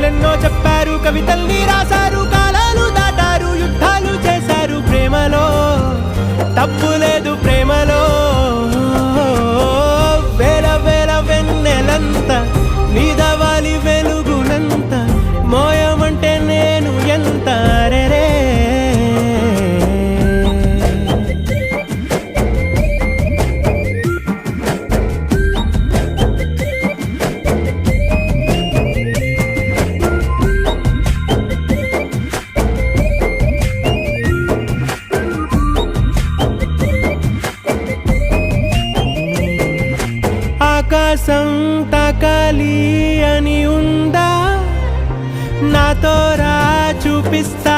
కథలెన్నో చెప్పారు, కవితల్ని రాశారు, కాలాలు దాటారు, యుద్ధాలు చేశారు. ప్రేమలో తప్పు లేదు, ప్రేమలో వేల వేల వెన్నెలంత నీదవాలి వెలుగునంత, మోయమంటే నేను ఎంత రే. ఆకాశం తాకాలి అని ఉందా, నాతో రా చూపిస్తా